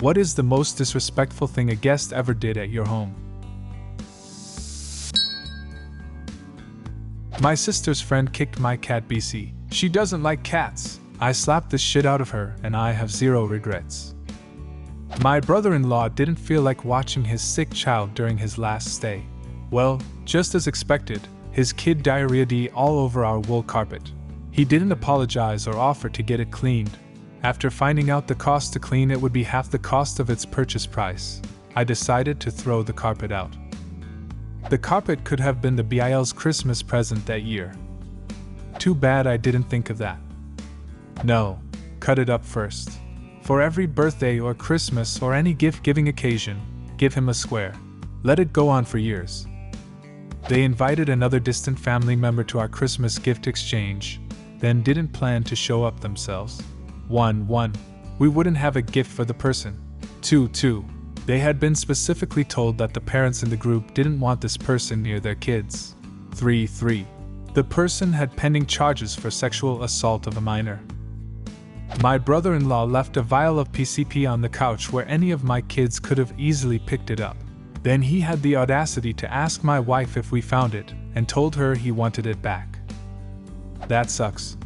What is the most disrespectful thing a guest ever did at your home? My sister's friend kicked my cat BC. She doesn't like cats. I slapped the shit out of her and I have zero regrets. My brother-in-law didn't feel like watching his sick child during his last stay. Well, just as expected, his kid diarrheaed all over our wool carpet. He didn't apologize or offer to get it cleaned. After finding out the cost to clean it would be half the cost of its purchase price, I decided to throw the carpet out. The carpet could have been the BIL's Christmas present that year. Too bad I didn't think of that. No, cut it up first. For every birthday or Christmas or any gift-giving occasion, give him a square. Let it go on for years. They invited another distant family member to our Christmas gift exchange, then didn't plan to show up themselves. 1. We wouldn't have a gift for the person. 2. They had been specifically told that the parents in the group didn't want this person near their kids. 3. The person had pending charges for sexual assault of a minor. My brother-in-law left a vial of PCP on the couch where any of my kids could have easily picked it up. Then he had the audacity to ask my wife if we found it, and told her he wanted it back. That sucks.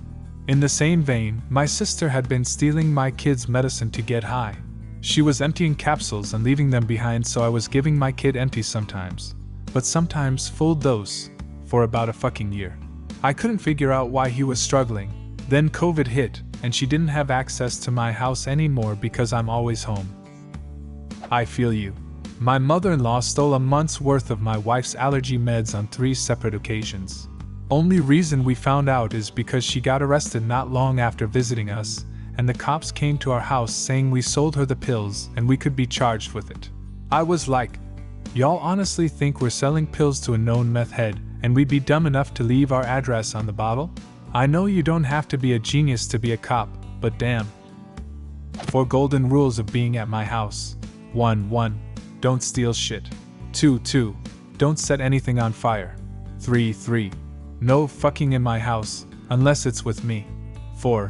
In the same vein, my sister had been stealing my kids' medicine to get high. She was emptying capsules and leaving them behind, so I was giving my kid empty sometimes, but sometimes full dose, for about a fucking year. I couldn't figure out why he was struggling. Then COVID hit, and she didn't have access to my house anymore because I'm always home. I feel you. My mother-in-law stole a month's worth of my wife's allergy meds on 3 separate occasions. Only reason we found out is because she got arrested not long after visiting us, and the cops came to our house saying we sold her the pills and we could be charged with it. I was like, y'all honestly think we're selling pills to a known meth head and we'd be dumb enough to leave our address on the bottle? I know you don't have to be a genius to be a cop, but damn. 4 golden rules of being at my house. 1. Don't steal shit. 2. Don't set anything on fire. 3. No fucking in my house, unless it's with me. 4.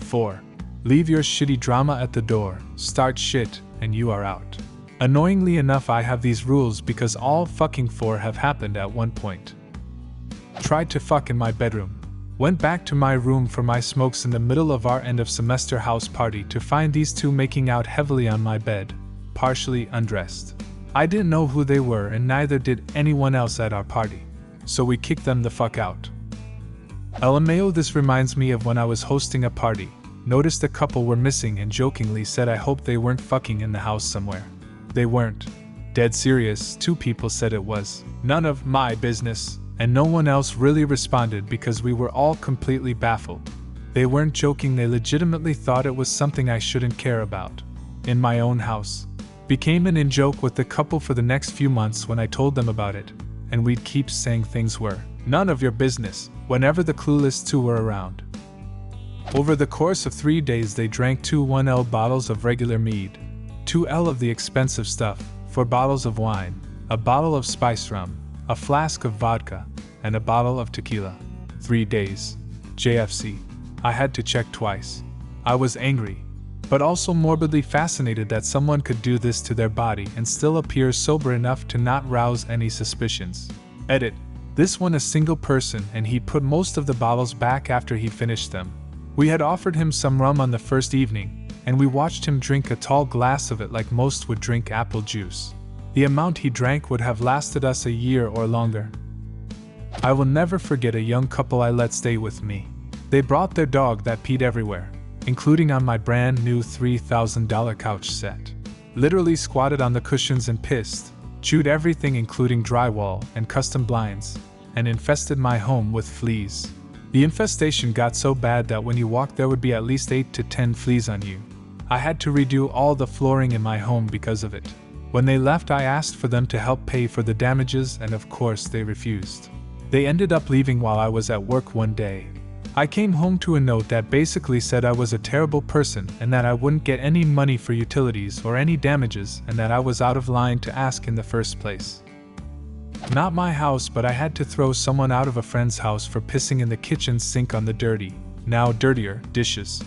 Leave your shitty drama at the door, start shit, and you are out. Annoyingly enough, I have these rules because all fucking 4 have happened at one point. Tried to fuck in my bedroom. Went back to my room for my smokes in the middle of our end of semester house party to find these 2 making out heavily on my bed, partially undressed. I didn't know who they were and neither did anyone else at our party, so we kicked them the fuck out. LMAO, this reminds me of when I was hosting a party, noticed a couple were missing and jokingly said I hope they weren't fucking in the house somewhere. They weren't. Dead serious, 2 people said it was none of my business, and no one else really responded because we were all completely baffled. They weren't joking, they legitimately thought it was something I shouldn't care about. In my own house. Became an in-joke with the couple for the next few months when I told them about it, and we'd keep saying things were none of your business whenever the clueless 2 were around. Over the course of 3 days they drank 2 1L bottles of regular mead, 2L of the expensive stuff, 4 bottles of wine, a bottle of spice rum, a flask of vodka, and a bottle of tequila. 3 days. JFC. I had to check twice. I was angry, but also morbidly fascinated that someone could do this to their body and still appear sober enough to not rouse any suspicions. Edit. This one a single person, and he'd put most of the bottles back after he finished them. We had offered him some rum on the first evening, and we watched him drink a tall glass of it like most would drink apple juice. The amount he drank would have lasted us a year or longer. I will never forget a young couple I let stay with me. They brought their dog that peed everywhere, including on my brand new $3,000 couch set. Literally squatted on the cushions and pissed, chewed everything including drywall and custom blinds, and infested my home with fleas. The infestation got so bad that when you walked there would be at least 8 to 10 fleas on you. I had to redo all the flooring in my home because of it. When they left, I asked for them to help pay for the damages, and of course they refused. They ended up leaving while I was at work one day. I came home to a note that basically said I was a terrible person and that I wouldn't get any money for utilities or any damages and that I was out of line to ask in the first place. Not my house, but I had to throw someone out of a friend's house for pissing in the kitchen sink on the dirty, now dirtier, dishes.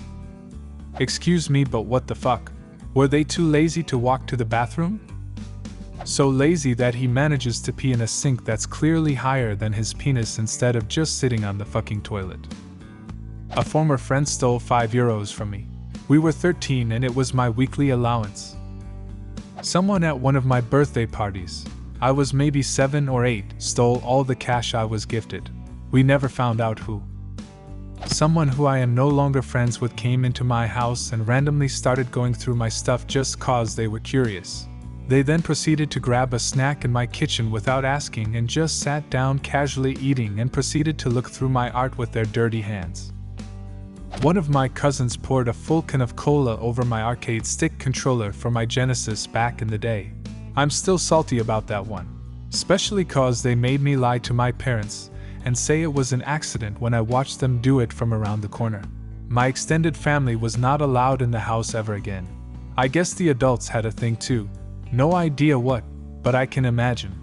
Excuse me, but what the fuck? Were they too lazy to walk to the bathroom? So lazy that he manages to pee in a sink that's clearly higher than his penis instead of just sitting on the fucking toilet. A former friend stole €5 from me. We were 13 and it was my weekly allowance. Someone at one of my birthday parties, I was maybe 7 or 8, stole all the cash I was gifted. We never found out who. Someone who I am no longer friends with came into my house and randomly started going through my stuff just cause they were curious. They then proceeded to grab a snack in my kitchen without asking and just sat down casually eating and proceeded to look through my art with their dirty hands. One of my cousins poured a full can of cola over my arcade stick controller for my Genesis back in the day. I'm still salty about that one, especially cause they made me lie to my parents and say it was an accident when I watched them do it from around the corner. My extended family was not allowed in the house ever again. I guess the adults had a thing too. No idea what, but I can imagine.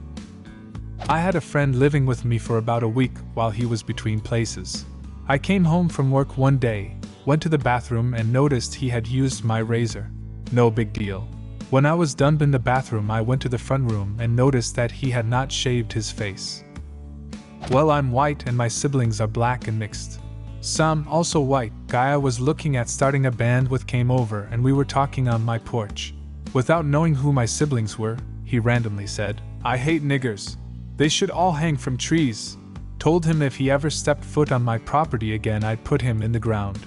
I had a friend living with me for about a week while he was between places. I came home from work one day, went to the bathroom and noticed he had used my razor. No big deal. When I was done in the bathroom, I went to the front room and noticed that he had not shaved his face. Well, I'm white and my siblings are black and mixed. Some, also white, guy I was looking at starting a band with came over and we were talking on my porch. Without knowing who my siblings were, he randomly said, "I hate niggers. They should all hang from trees." Told him if he ever stepped foot on my property again, I'd put him in the ground.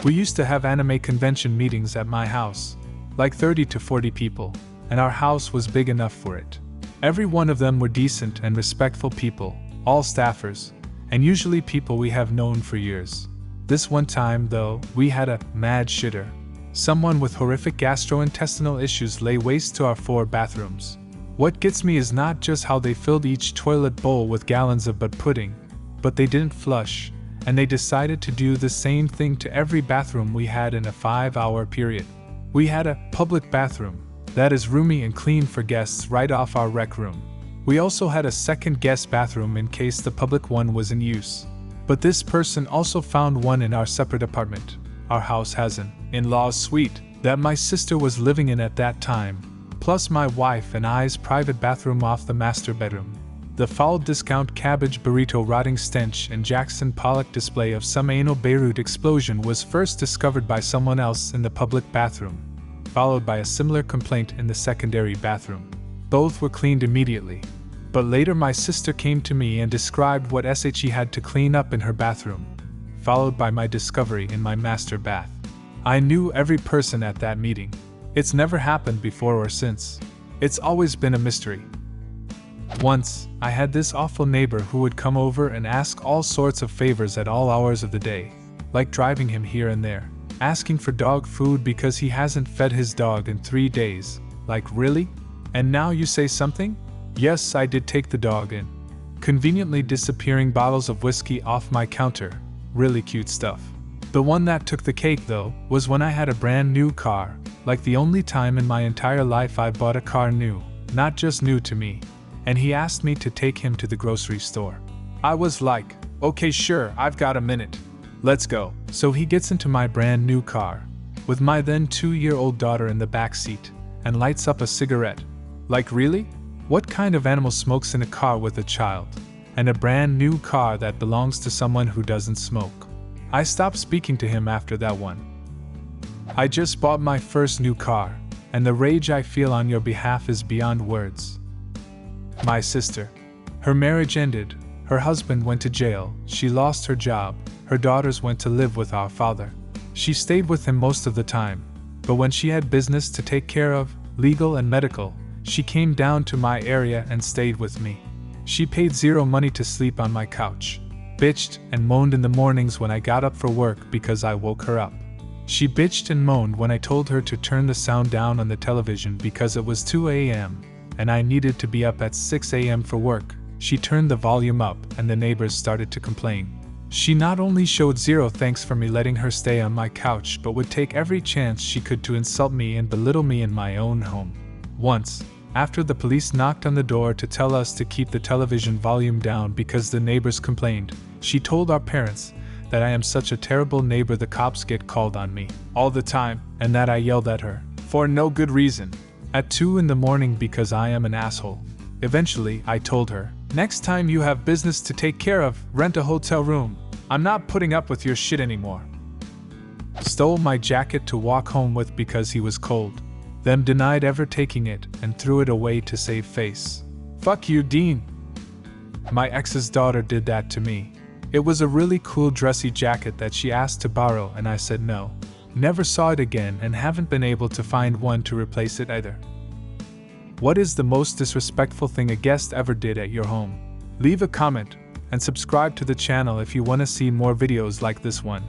We used to have anime convention meetings at my house, like 30 to 40 people, and our house was big enough for it. Every one of them were decent and respectful people, all staffers, and usually people we have known for years. This one time, though, we had a mad shitter. Someone with horrific gastrointestinal issues lay waste to our 4 bathrooms. What gets me is not just how they filled each toilet bowl with gallons of butt pudding, but they didn't flush, and they decided to do the same thing to every bathroom we had in a 5-hour period. We had a public bathroom that is roomy and clean for guests right off our rec room. We also had a second guest bathroom in case the public one was in use. But this person also found one in our separate apartment. Our house has an in-laws suite that my sister was living in at that time, plus my wife and I's private bathroom off the master bedroom. The foul discount cabbage burrito rotting stench and Jackson Pollock display of some anal Beirut explosion was first discovered by someone else in the public bathroom, followed by a similar complaint in the secondary bathroom. Both were cleaned immediately, but later my sister came to me and described what she had to clean up in her bathroom, followed by my discovery in my master bath. I knew every person at that meeting. It's never happened before or since. It's always been a mystery. Once, I had this awful neighbor who would come over and ask all sorts of favors at all hours of the day, like driving him here and there, asking for dog food because he hasn't fed his dog in 3 days. Like, really? And now you say something? Yes, I did take the dog in. Conveniently disappearing bottles of whiskey off my counter. Really cute stuff. The one that took the cake, though, was when I had a brand new car, like the only time in my entire life I bought a car new, not just new to me, and he asked me to take him to the grocery store. I was like, okay, sure, I've got a minute. Let's go. So he gets into my brand new car, with my then 2-year-old daughter in the back seat, and lights up a cigarette. Like, really? What kind of animal smokes in a car with a child? And a brand new car that belongs to someone who doesn't smoke. I stopped speaking to him after that one. I just bought my first new car, and the rage I feel on your behalf is beyond words. My sister. Her marriage ended, her husband went to jail, she lost her job, her daughters went to live with our father. She stayed with him most of the time, but when she had business to take care of, legal and medical, she came down to my area and stayed with me. She paid zero money to sleep on my couch, bitched and moaned in the mornings when I got up for work because I woke her up. She bitched and moaned when I told her to turn the sound down on the television because it was 2 a.m. and I needed to be up at 6 a.m. for work. She turned the volume up and the neighbors started to complain. She not only showed zero thanks for me letting her stay on my couch, but would take every chance she could to insult me and belittle me in my own home. Once, after the police knocked on the door to tell us to keep the television volume down because the neighbors complained, she told our parents that I am such a terrible neighbor the cops get called on me all the time, and that I yelled at her. For no good reason. At 2 in the morning because I am an asshole. Eventually, I told her, next time you have business to take care of, rent a hotel room. I'm not putting up with your shit anymore. Stole my jacket to walk home with because he was cold. Then denied ever taking it and threw it away to save face. Fuck you, Dean. My ex's daughter did that to me. It was a really cool dressy jacket that she asked to borrow and I said no. Never saw it again and haven't been able to find one to replace it either. What is the most disrespectful thing a guest ever did at your home? Leave a comment and subscribe to the channel if you want to see more videos like this one.